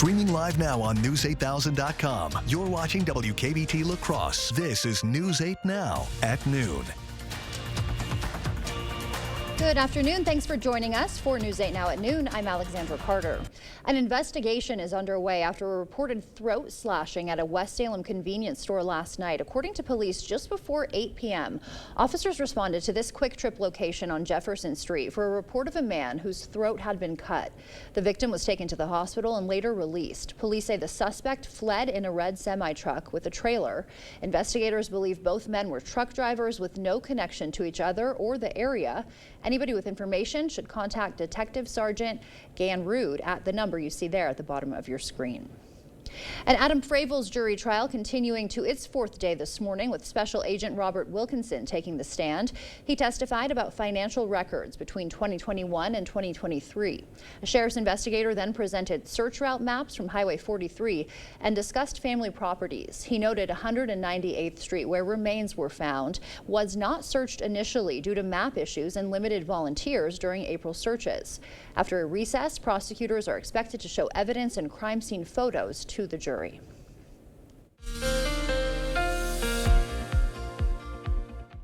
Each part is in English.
Streaming live now on News8000.com. You're watching WKBT La Crosse. This is News 8 Now at noon. Good afternoon. Thanks for joining us for News 8 Now at noon. I'm Alexandra Carter. An investigation is underway after a reported throat slashing at a West Salem convenience store last night. According to police, just before 8 p.m., officers responded to this Quick Trip location on Jefferson Street for a report of a man whose throat had been cut. The victim was taken to the hospital and later released. Police say the suspect fled in a red semi-truck with a trailer. Investigators believe both men were truck drivers with no connection to each other or the area. Anybody with information should contact Detective Sergeant Gan Rude at the number you see there at the bottom of your screen. And Adam Fravel's jury trial continuing to its fourth day this morning with Special Agent Robert Wilkinson taking the stand. He testified about financial records between 2021 and 2023. A sheriff's investigator then presented search route maps from Highway 43 and discussed family properties. He noted 198th Street, where remains were found, was not searched initially due to map issues and limited volunteers during April searches. After a recess, prosecutors are expected to show evidence and crime scene photos to the jury.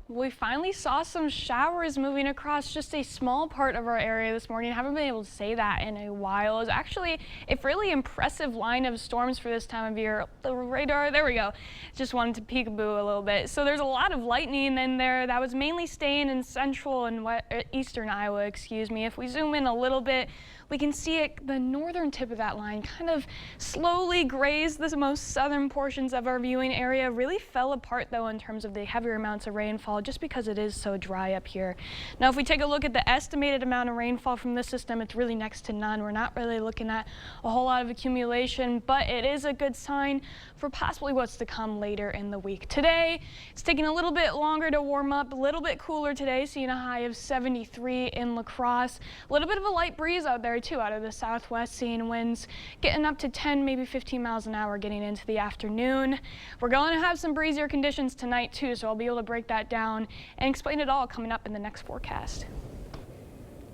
We finally saw some showers moving across just a small part of our area this morning. I haven't been able to say that in a while. It was actually a really impressive line of storms for this time of year. The radar, there we go. Just wanted to peekaboo a little bit. So there's a lot of lightning in there that was mainly staying in central and eastern Iowa, excuse me. If we zoom in a little bit, we can see it, the northern tip of that line kind of slowly grazed the most southern portions of our viewing area. Really fell apart though in terms of the heavier amounts of rainfall just because it is so dry up here. Now if we take a look at the estimated amount of rainfall from this system, it's really next to none. We're not really looking at a whole lot of accumulation, but it is a good sign for possibly what's to come later in the week. Today, it's taking a little bit longer to warm up, a little bit cooler today, seeing a high of 73 in La Crosse. A little bit of a light breeze out there too, out of the southwest, seeing winds getting up to 10, maybe 15 miles an hour getting into the afternoon. We're going to have some breezier conditions tonight too, so I'll be able to break that down and explain it all coming up in the next forecast.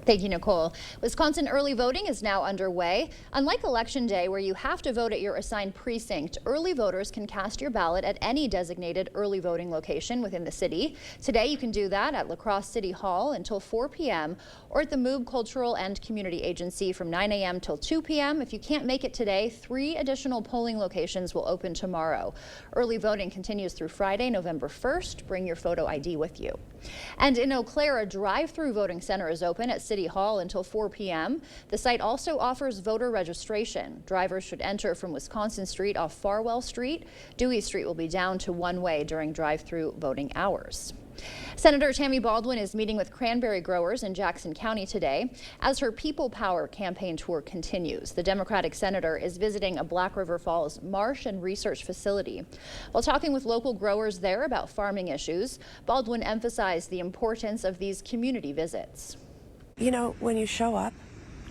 Thank you, Nicole. Wisconsin early voting is now underway. Unlike Election Day, where you have to vote at your assigned precinct, early voters can cast your ballot at any designated early voting location within the city. Today, you can do that at La Crosse City Hall until 4 p.m. or at the Moog Cultural and Community Agency from 9 a.m. till 2 p.m. If you can't make it today, 3 additional polling locations will open tomorrow. Early voting continues through Friday, November 1st. Bring your photo ID with you. And in Eau Claire, a drive-through voting center is open at City Hall until 4 p.m. The site also offers voter registration. Drivers should enter from Wisconsin Street off Farwell Street. Dewey Street will be down to one-way during drive-through voting hours. Senator Tammy Baldwin is meeting with cranberry growers in Jackson County today as her People Power campaign tour continues. The Democratic senator is visiting a Black River Falls marsh and research facility. While talking with local growers there about farming issues, Baldwin emphasized the importance of these community visits. You know, when you show up,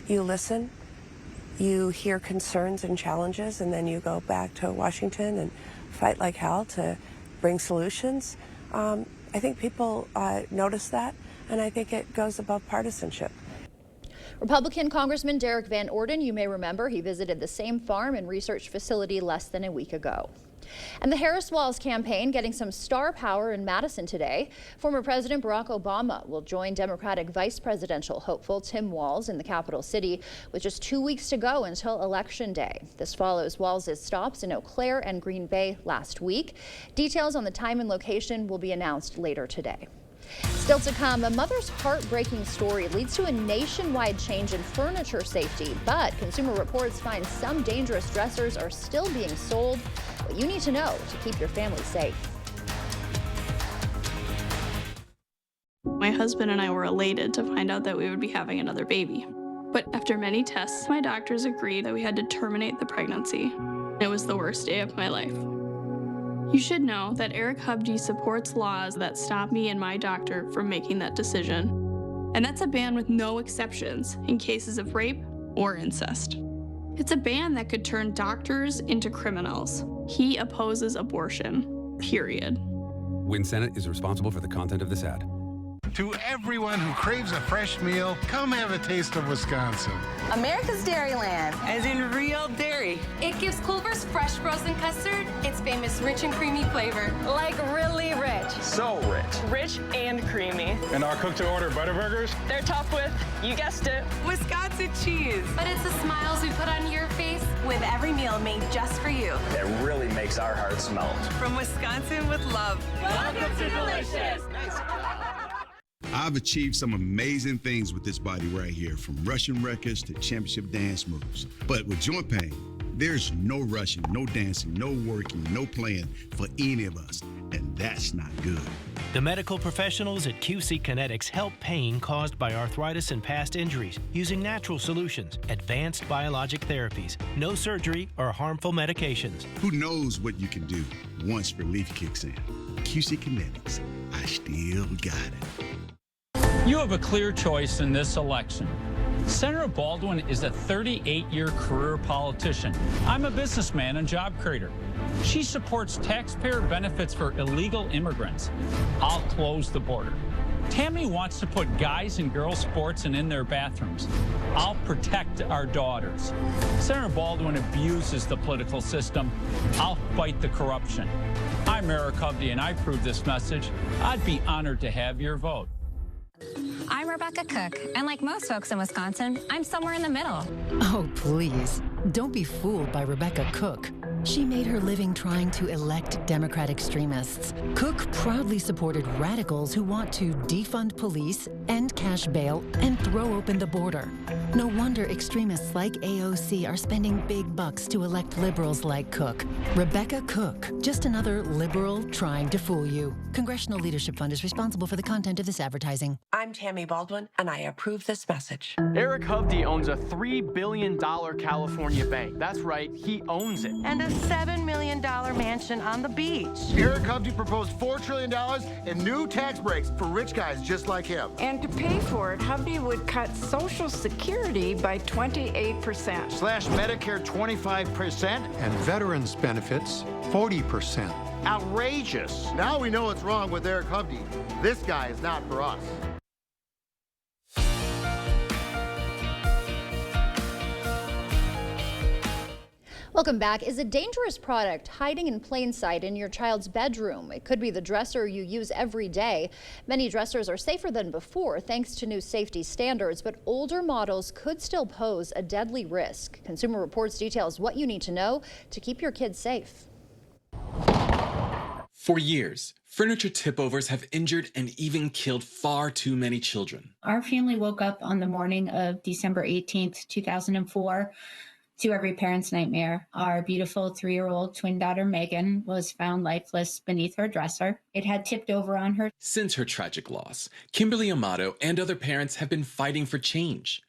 you listen, you hear concerns and challenges, and then you go back to Washington and fight like hell to bring solutions. I think people notice that, and I think it goes above partisanship. Republican Congressman Derek Van Orden, you may remember, he visited the same farm and research facility less than a week ago. And the Harris Walz campaign getting some star power in Madison today. Former President Barack Obama will join Democratic vice presidential hopeful Tim Walz in the capital city with just 2 weeks to go until Election Day. This follows Walz's stops in Eau Claire and Green Bay last week. Details on the time and location will be announced later today. Still to come, a mother's heartbreaking story leads to a nationwide change in furniture safety, but Consumer Reports finds some dangerous dressers are still being sold. What you need to know to keep your family safe. My husband and I were elated to find out that we would be having another baby. But after many tests, my doctors agreed that we had to terminate the pregnancy. It was the worst day of my life. You should know that Eric Hubge supports laws that stop me and my doctor from making that decision. And that's a ban with no exceptions in cases of rape or incest. It's a ban that could turn doctors into criminals. He opposes abortion, period. Win Senate is responsible for the content of this ad. To everyone who craves a fresh meal, come have a taste of Wisconsin. America's Dairyland. As in real dairy. dairy. It gives Culver's fresh frozen custard its famous rich and creamy flavor. Like really rich. So rich. Rich and creamy. And our cook-to-order Butterburgers? They're topped with, you guessed it, Wisconsin cheese. But it's the smiles we put on your face with every meal made just for you. It really makes our hearts melt. From Wisconsin with love. Welcome to Delicious. I've achieved some amazing things with this body right here, from Russian records to championship dance moves. But with joint pain, there's no rushing, no dancing, no working, no playing for any of us, and that's not good. The medical professionals at QC Kinetics help pain caused by arthritis and past injuries using natural solutions, advanced biologic therapies, no surgery or harmful medications. Who knows what you can do once relief kicks in? QC Kinetics, I still got it. You have a clear choice in this election. Senator Baldwin is a 38-year career politician. I'm a businessman and job creator. She supports taxpayer benefits for illegal immigrants. I'll close the border. Tammy wants to put guys and girls sports in their bathrooms. I'll protect our daughters. Senator Baldwin abuses the political system. I'll fight the corruption. I'm Eric Hovde, and I approve this message. I'd be honored to have your vote. I'm Rebecca Cook, and like most folks in Wisconsin, I'm somewhere in the middle. Oh, please. Don't be fooled by Rebecca Cook. She made her living trying to elect Democrat extremists. Cook proudly supported radicals who want to defund police, end cash bail, and throw open the border. No wonder extremists like AOC are spending big bucks to elect liberals like Cook. Rebecca Cook, just another liberal trying to fool you. Congressional Leadership Fund is responsible for the content of this advertising. I'm Tammy Baldwin, and I approve this message. Eric Hovde owns a $3 billion California bank. That's right, he owns it. And a $7 million mansion on the beach. Eric Hovde proposed $4 trillion in new tax breaks for rich guys just like him. And to pay for it, Hovde would cut Social Security by 28%. Slash Medicare 25%. And veterans benefits 40%. Outrageous. Now we know what's wrong with Eric Hovde. This guy is not for us. Welcome back. Is a dangerous product hiding in plain sight in your child's bedroom? It could be the dresser you use every day. Many dressers are safer than before thanks to new safety standards, but older models could still pose a deadly risk. Consumer Reports details what you need to know to keep your kids safe. For years, furniture tip-overs have injured and even killed far too many children. Our family woke up on the morning of December 18th, 2004, to every parent's nightmare. Our beautiful 3-year-old twin daughter, Megan, was found lifeless beneath her dresser. It had tipped over on her. Since her tragic loss, Kimberly Amato and other parents have been fighting for change.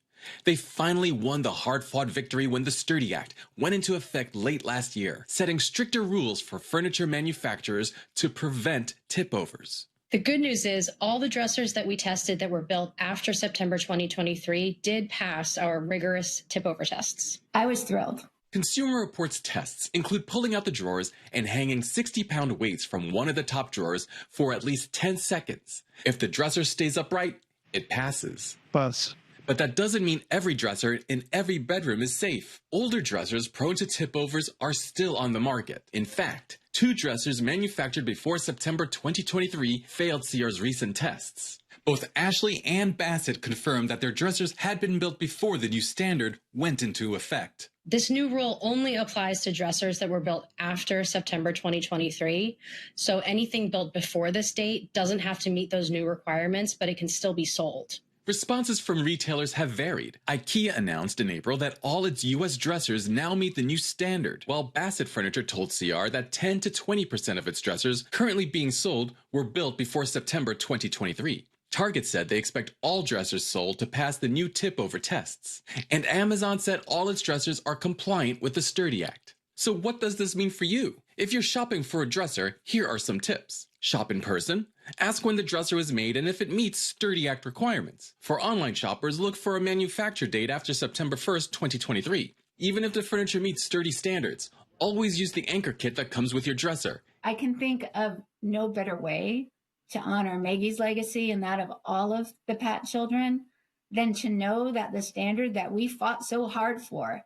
They finally won the hard-fought victory when the Sturdy Act went into effect late last year, setting stricter rules for furniture manufacturers to prevent tip-overs. The good news is all the dressers that we tested that were built after September 2023 did pass our rigorous tip-over tests. I was thrilled. Consumer Reports tests include pulling out the drawers and hanging 60-pound weights from one of the top drawers for at least 10 seconds. If the dresser stays upright, it passes. Buzz. But that doesn't mean every dresser in every bedroom is safe. Older dressers prone to tip-overs are still on the market. In fact, 2 dressers manufactured before September 2023 failed Sears' recent tests. Both Ashley and Bassett confirmed that their dressers had been built before the new standard went into effect. This new rule only applies to dressers that were built after September 2023. So anything built before this date doesn't have to meet those new requirements, but it can still be sold. Responses from retailers have varied. IKEA announced in April that all its U.S. dressers now meet the new standard, while Bassett Furniture told CR that 10 to 20% of its dressers currently being sold were built before September 2023. Target said they expect all dressers sold to pass the new tip-over tests. And Amazon said all its dressers are compliant with the Sturdy Act. So what does this mean for you? If you're shopping for a dresser, here are some tips. Shop in person. Ask when the dresser was made and if it meets Sturdy Act requirements. For online shoppers, look for a manufacture date after September 1st, 2023. Even if the furniture meets Sturdy standards, always use the anchor kit that comes with your dresser. I can think of no better way to honor Maggie's legacy and that of all of the Pat children than to know that the standard that we fought so hard for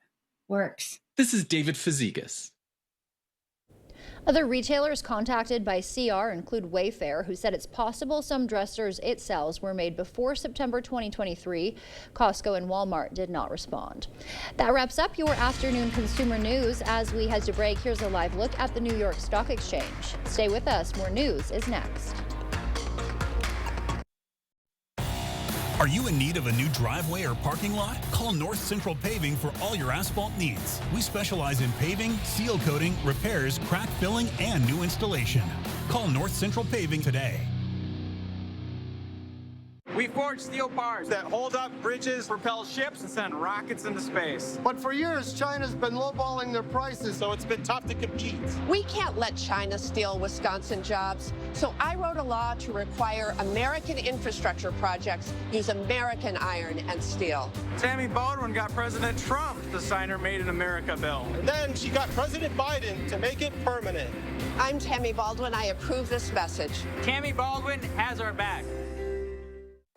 works. This is David Fazekas. Other retailers contacted by CR include Wayfair, who said it's possible some dressers it sells were made before September 2023. Costco and Walmart did not respond. That wraps up your afternoon consumer news. As we head to break, here's a live look at the New York Stock Exchange. Stay with us. More news is next. Are you in need of a new driveway or parking lot? Call North Central Paving for all your asphalt needs. We specialize in paving, seal coating, repairs, crack filling, and new installation. Call North Central Paving today. We forge steel bars that hold up bridges, propel ships, and send rockets into space. But for years, China's been lowballing their prices, So it's been tough to compete. We can't let China steal Wisconsin jobs, so I wrote a law to require American infrastructure projects use American iron and steel. Tammy Baldwin got President Trump to sign her Made in America bill. And then she got President Biden to make it permanent. I'm Tammy Baldwin. I approve this message. Tammy Baldwin has our back.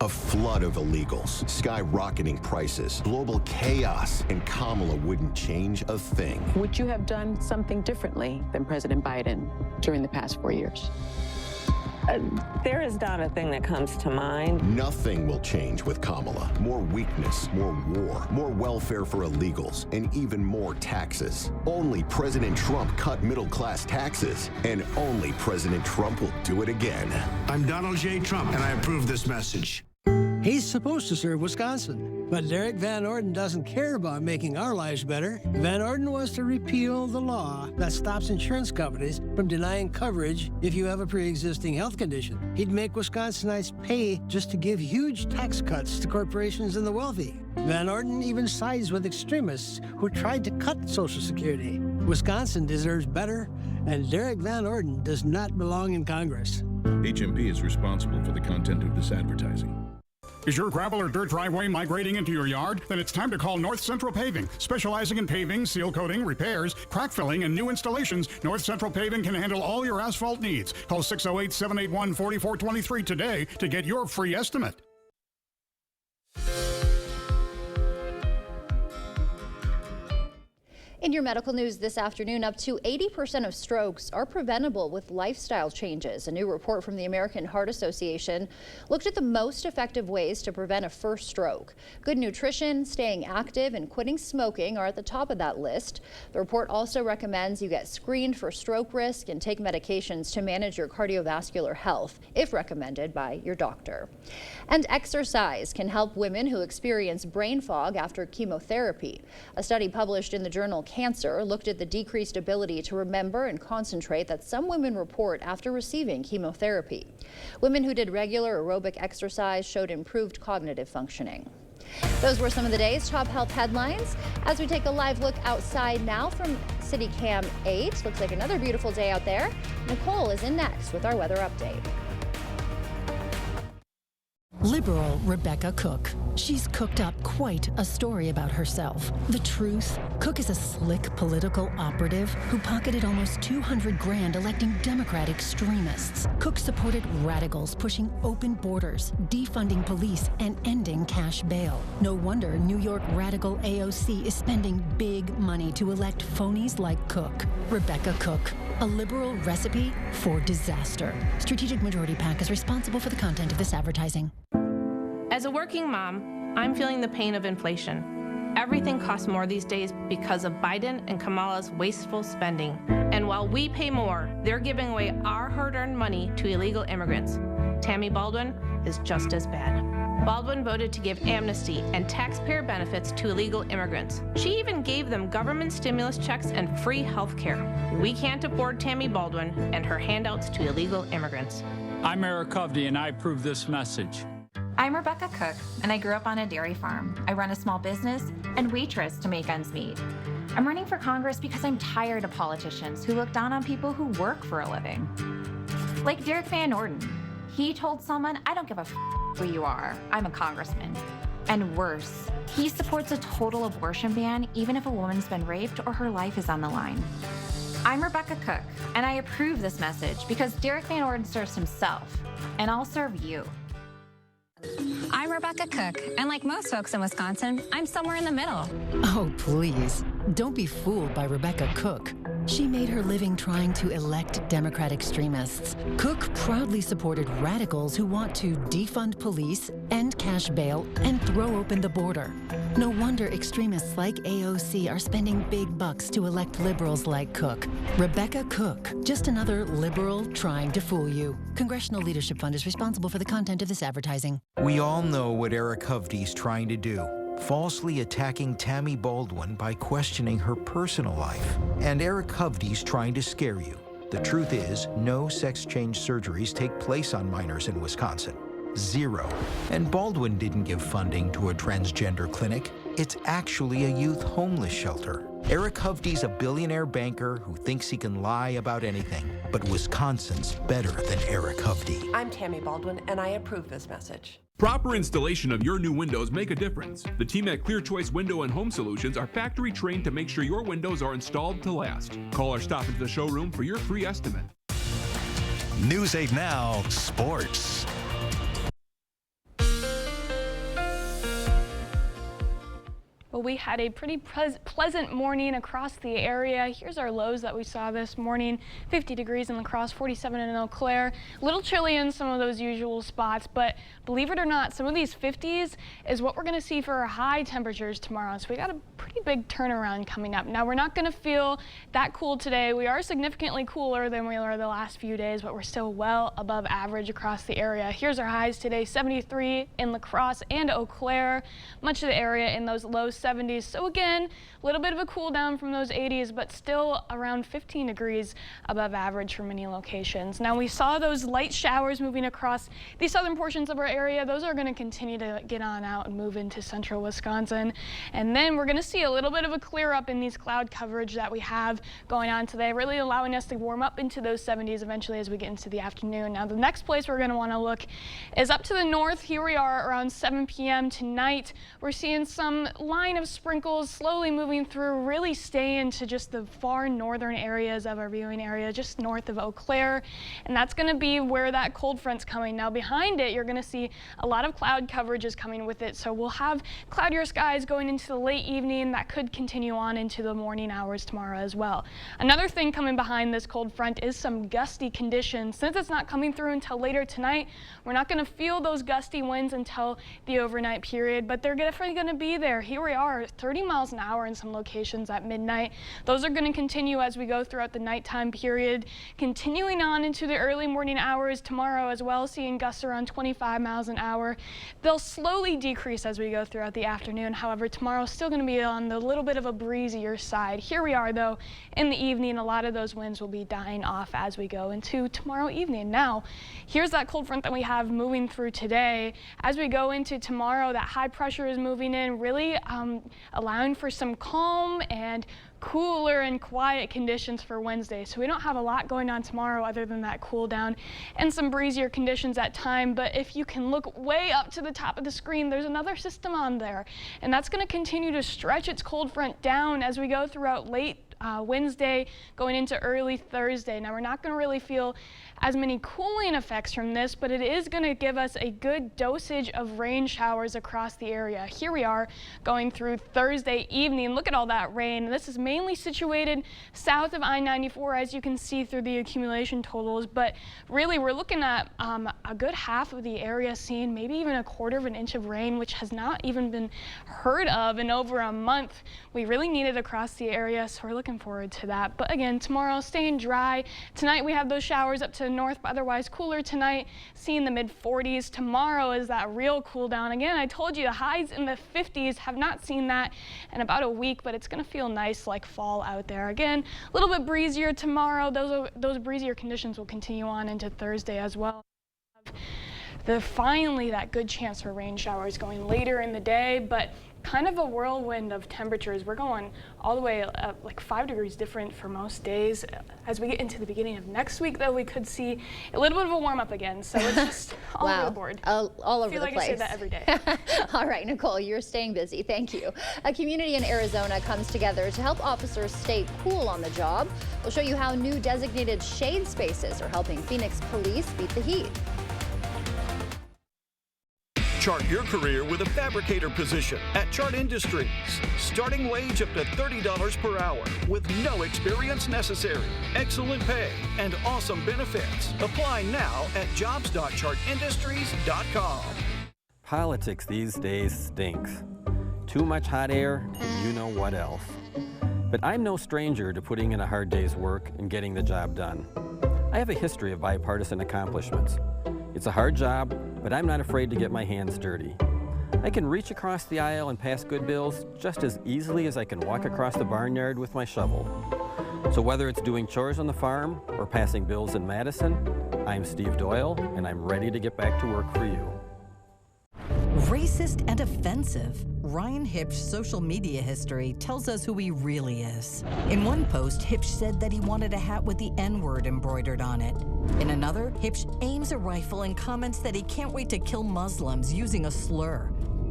A flood of illegals, skyrocketing prices, global chaos, and Kamala wouldn't change a thing. Would you have done something differently than President Biden during the past 4 years? There is not a thing that comes to mind. Nothing will change with Kamala. More weakness, more war, more welfare for illegals, and even more taxes. Only President Trump cut middle-class taxes, and only President Trump will do it again. I'm Donald J. Trump, and I approve this message. He's supposed to serve Wisconsin, but Derek Van Orden doesn't care about making our lives better. Van Orden wants to repeal the law that stops insurance companies from denying coverage if you have a pre-existing health condition. He'd make Wisconsinites pay just to give huge tax cuts to corporations and the wealthy. Van Orden even sides with extremists who tried to cut Social Security. Wisconsin deserves better, and Derek Van Orden does not belong in Congress. HMP is responsible for the content of this advertising. Is your gravel or dirt driveway migrating into your yard? Then it's time to call North Central Paving. Specializing in paving, seal coating, repairs, crack filling, and new installations, North Central Paving can handle all your asphalt needs. Call 608-781-4423 today to get your free estimate. In your medical news this afternoon, up to 80% of strokes are preventable with lifestyle changes. A new report from the American Heart Association looked at the most effective ways to prevent a first stroke. Good nutrition, staying active, and quitting smoking are at the top of that list. The report also recommends you get screened for stroke risk and take medications to manage your cardiovascular health, if recommended by your doctor. And exercise can help women who experience brain fog after chemotherapy. A study published in the journal Cancer looked at the decreased ability to remember and concentrate that some women report after receiving chemotherapy. Women who did regular aerobic exercise showed improved cognitive functioning. Those were some of the day's top health headlines. As we take a live look outside now from City Cam 8, looks like another beautiful day out there. Nicole is in next with our weather update. Liberal Rebecca Cook. She's cooked up quite a story about herself. The truth? Cook is a slick political operative who pocketed almost $200,000 electing Democrat extremists. Cook supported radicals pushing open borders, defunding police, and ending cash bail. No wonder New York radical AOC is spending big money to elect phonies like Cook. Rebecca Cook. A liberal recipe for disaster. Strategic Majority PAC is responsible for the content of this advertising. As a working mom, I'm feeling the pain of inflation. Everything costs more these days because of Biden and Kamala's wasteful spending. And while we pay more, they're giving away our hard-earned money to illegal immigrants. Tammy Baldwin is just as bad. Baldwin voted to give amnesty and taxpayer benefits to illegal immigrants. She even gave them government stimulus checks and free health care. We can't afford Tammy Baldwin and her handouts to illegal immigrants. I'm Eric Kovdy, and I approve this message. I'm Rebecca Cook, and I grew up on a dairy farm. I run a small business and waitress to make ends meet. I'm running for Congress because I'm tired of politicians who look down on people who work for a living. Like Derek Van Orden. He told someone, I don't give a who you are, I'm a congressman. And worse, he supports a total abortion ban even if a woman's been raped or her life is on the line. I'm Rebecca Cook, and I approve this message because Derek Van Orden serves himself, and I'll serve you. I'm Rebecca Cook, and like most folks in Wisconsin, I'm somewhere in the middle. Oh, please. Don't be fooled by Rebecca Cook. She made her living trying to elect Democrat extremists. Cook proudly supported radicals who want to defund police, end cash bail, and throw open the border. No wonder extremists like AOC are spending big bucks to elect liberals like Cook. Rebecca Cook, just another liberal trying to fool you. Congressional Leadership Fund is responsible for the content of this advertising. We all know what Eric Hovde's trying to do. Falsely attacking Tammy Baldwin by questioning her personal life. And Eric Hovde's trying to scare you. The truth is, no sex change surgeries take place on minors in Wisconsin. 0. And Baldwin didn't give funding to a transgender clinic. It's actually a youth homeless shelter. Eric Hovde's a billionaire banker who thinks he can lie about anything. But Wisconsin's better than Eric Hovde. I'm Tammy Baldwin, and I approve this message. Proper installation of your new windows make a difference. The team at Clear Choice Window and Home Solutions are factory trained to make sure your windows are installed to last. Call or stop into the showroom for your free estimate. News 8 Now Sports. Well, we had a pretty pleasant morning across the area. Here's our lows that we saw this morning. 50 degrees in La Crosse, 47 in Eau Claire. A little chilly in some of those usual spots, but believe it or not, some of these 50s is what we're going to see for our high temperatures tomorrow. So we got a pretty big turnaround coming up. Now, we're not going to feel that cool today. We are significantly cooler than we were the last few days, but we're still well above average across the area. Here's our highs today, 73 in La Crosse and Eau Claire. Much of the area in those low 70s. So again, a little bit of a cool down from those 80s, but still around 15 degrees above average for many locations. Now, we saw those light showers moving across the southern portions of our area. Those are going to continue to get on out and move into central Wisconsin. And then we're going to see a little bit of a clear up in these cloud coverage that we have going on today, really allowing us to warm up into those 70s eventually as we get into the afternoon. Now, the next place we're going to want to look is up to the north. Here we are around 7 p.m. tonight. We're seeing some line of sprinkles slowly moving through, really staying to just the far northern areas of our viewing area, just north of Eau Claire. And that's going to be where that cold front's coming. Now, behind it, you're going to see a lot of cloud coverage is coming with it. So we'll have cloudier skies going into the late evening. That could continue on into the morning hours tomorrow as well. Another thing coming behind this cold front is some gusty conditions. Since it's not coming through until later tonight, we're not going to feel those gusty winds until the overnight period, but they're definitely going to be there. Here we are, 30 miles an hour in some locations at midnight. Those are going to continue as we go throughout the nighttime period, continuing on into the early morning hours tomorrow as well, seeing gusts around 25 miles an hour. They'll slowly decrease as we go throughout the afternoon. However, tomorrow's still going to be on the little bit of a breezier side. Here we are, though, in the evening. A lot of those winds will be dying off as we go into tomorrow evening. Now, here's that cold front that we have moving through today. As we go into tomorrow, that high pressure is moving in, really allowing for some calm and cooler and quiet conditions for Wednesday. So we don't have a lot going on tomorrow other than that cool down and some breezier conditions at time. But if you can look way up to the top of the screen, there's another system on there. And that's going to continue to stretch its cold front down as we go throughout late Wednesday going into early Thursday. Now, we're not going to really feel as many cooling effects from this, but it is going to give us a good dosage of rain showers across the area. Here we are going through Thursday evening. Look at all that rain. This is mainly situated south of I-94, as you can see through the accumulation totals, but really we're looking at a good half of the area seeing maybe even a quarter of an inch of rain, which has not even been heard of in over a month. We really need it across the area, so we're looking forward to that. But again, tomorrow staying dry. Tonight we have those showers up to the north, but otherwise cooler tonight, seeing the mid-40s. Tomorrow is that real cool down. Again, I told you the highs in the 50s, have not seen that in about a week, but it's going to feel nice like fall out there. Again, a little bit breezier tomorrow. Those breezier conditions will continue on into Thursday as well. Finally, that good chance for rain showers going later in the day, but kind of a whirlwind of temperatures. We're going all the way up like 5 degrees different for most days. As we get into the beginning of next week, though, we could see a little bit of a warm up again. So it's just all over the board. All over the place. I feel like I say that every day. All right, Nicole, you're staying busy. Thank you. A community in Arizona comes together to help officers stay cool on the job. We'll show you how new designated shade spaces are helping Phoenix police beat the heat. Chart your career with a fabricator position at Chart Industries. Starting wage up to $30 per hour with no experience necessary. Excellent pay and awesome benefits. Apply now at jobs.chartindustries.com. Politics these days stinks. Too much hot air, and you know what else. But I'm no stranger to putting in a hard day's work and getting the job done. I have a history of bipartisan accomplishments. It's a hard job, but I'm not afraid to get my hands dirty. I can reach across the aisle and pass good bills just as easily as I can walk across the barnyard with my shovel. So whether it's doing chores on the farm or passing bills in Madison, I'm Steve Doyle, and I'm ready to get back to work for you. Racist and offensive. Ryan Hipsch's social media history tells us who he really is. In one post, Hipsch said that he wanted a hat with the N-word embroidered on it. In another, Hipsch aims a rifle and comments that he can't wait to kill Muslims using a slur.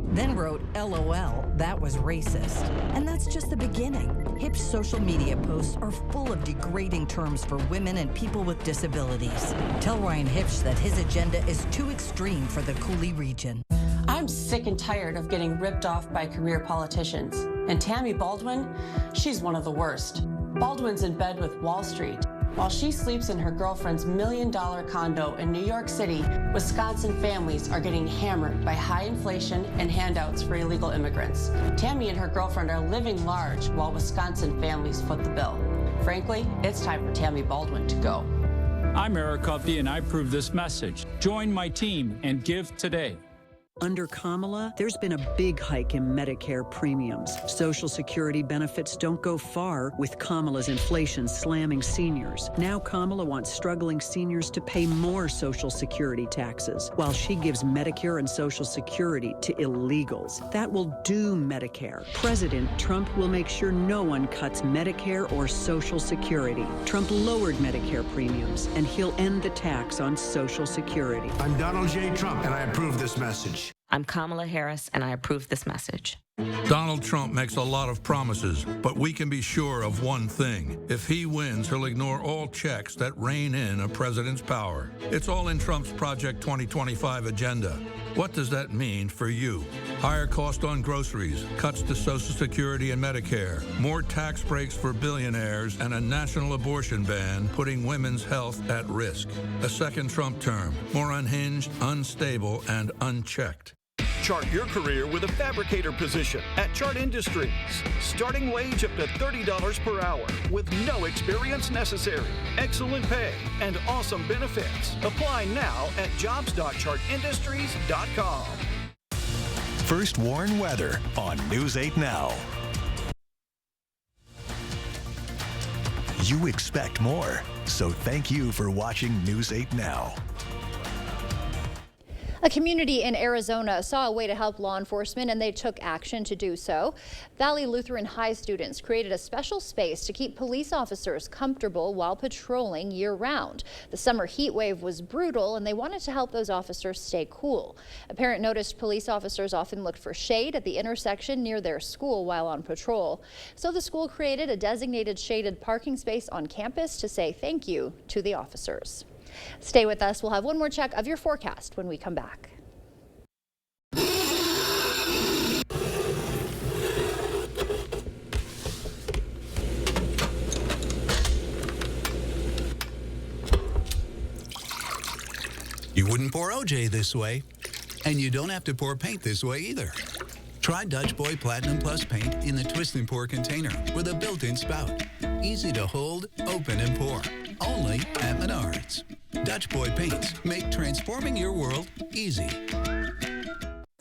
Then wrote, LOL, that was racist. And that's just the beginning. Hipsch's social media posts are full of degrading terms for women and people with disabilities. Tell Ryan Hipsch that his agenda is too extreme for the Cooley region. I'm sick and tired of getting ripped off by career politicians. And Tammy Baldwin, she's one of the worst. Baldwin's in bed with Wall Street. While she sleeps in her girlfriend's $1 million condo in New York City, Wisconsin families are getting hammered by high inflation and handouts for illegal immigrants. Tammy and her girlfriend are living large while Wisconsin families foot the bill. Frankly, it's time for Tammy Baldwin to go. I'm Eric Hovde, and I approve this message. Join my team and give today. Under Kamala, there's been a big hike in Medicare premiums. Social Security benefits don't go far with Kamala's inflation slamming seniors. Now Kamala wants struggling seniors to pay more Social Security taxes, while she gives Medicare and Social Security to illegals. That will doom Medicare. President Trump will make sure no one cuts Medicare or Social Security. Trump lowered Medicare premiums, and he'll end the tax on Social Security. I'm Donald J. Trump, and I approve this message. I'm Kamala Harris, and I approve this message. Donald Trump makes a lot of promises, but we can be sure of one thing. If he wins, he'll ignore all checks that rein in a president's power. It's all in Trump's Project 2025 agenda. What does that mean for you? Higher cost on groceries, cuts to Social Security and Medicare, more tax breaks for billionaires, and a national abortion ban putting women's health at risk. A second Trump term, more unhinged, unstable, and unchecked. Chart your career with a fabricator position at Chart Industries. Starting wage up to $30 per hour with no experience necessary. Excellent pay and awesome benefits. Apply now at jobs.chartindustries.com. First Warn Weather on News 8 Now. You expect more, so thank you for watching News 8 Now. A community in Arizona saw a way to help law enforcement, and they took action to do so. Valley Lutheran High students created a special space to keep police officers comfortable while patrolling year-round. The summer heat wave was brutal, and they wanted to help those officers stay cool. A parent noticed police officers often looked for shade at the intersection near their school while on patrol. So the school created a designated shaded parking space on campus to say thank you to the officers. Stay with us. We'll have one more check of your forecast when we come back. You wouldn't pour OJ this way, and you don't have to pour paint this way either. Try Dutch Boy Platinum Plus paint in the twist and pour container with a built-in spout. Easy to hold, open, and pour. Only at Menards. Dutch Boy paints make transforming your world easy.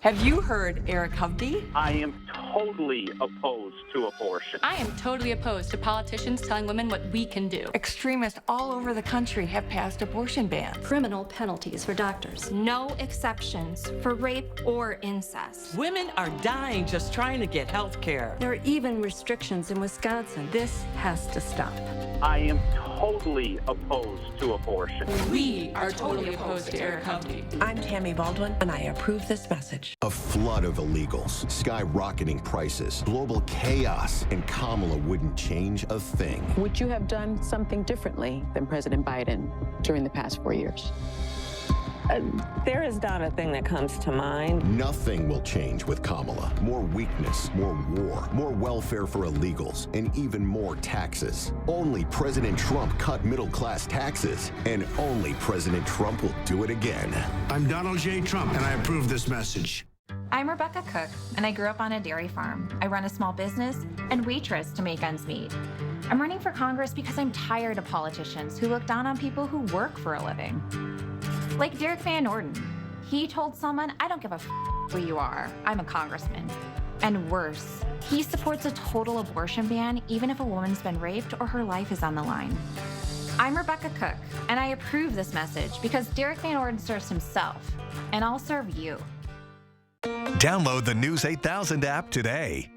Have you heard Eric Hovde? I am totally opposed to abortion. I am totally opposed to politicians telling women what we can do. Extremists all over the country have passed abortion bans. Criminal penalties for doctors. No exceptions for rape or incest. Women are dying just trying to get health care. There are even restrictions in Wisconsin. This has to stop. I am totally opposed to abortion. We are totally opposed to Eric Hovde. I'm Tammy Baldwin, and I approve this message. A flood of illegals, skyrocketing prices, global chaos, and Kamala wouldn't change a thing. Would you have done something differently than President Biden during the past 4 years? There is not a thing that comes to mind. Nothing will change with Kamala. More weakness, more war, more welfare for illegals, and even more taxes. Only President Trump cut middle-class taxes, and only President Trump will do it again. I'm Donald J. Trump, and I approve this message. I'm Rebecca Cook, and I grew up on a dairy farm. I run a small business and waitress to make ends meet. I'm running for Congress because I'm tired of politicians who look down on people who work for a living. Like Derek Van Orden. He told someone, I don't give a who you are, I'm a congressman. And worse, he supports a total abortion ban even if a woman's been raped or her life is on the line. I'm Rebecca Cook, and I approve this message because Derek Van Orden serves himself, and I'll serve you. Download the News 8000 app today.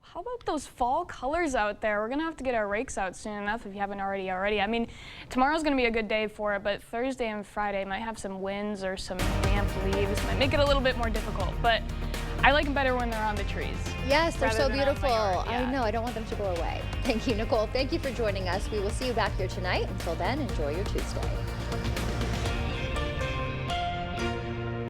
How about those fall colors out there? We're going to have to get our rakes out soon enough if you haven't already. I mean, tomorrow's going to be a good day for it, but Thursday and Friday might have some winds or some damp leaves. Might make it a little bit more difficult, but I like them better when they're on the trees. Yes, they're so beautiful. Yeah. I know, I don't want them to go away. Thank you, Nicole. Thank you for joining us. We will see you back here tonight. Until then, enjoy your Tuesday.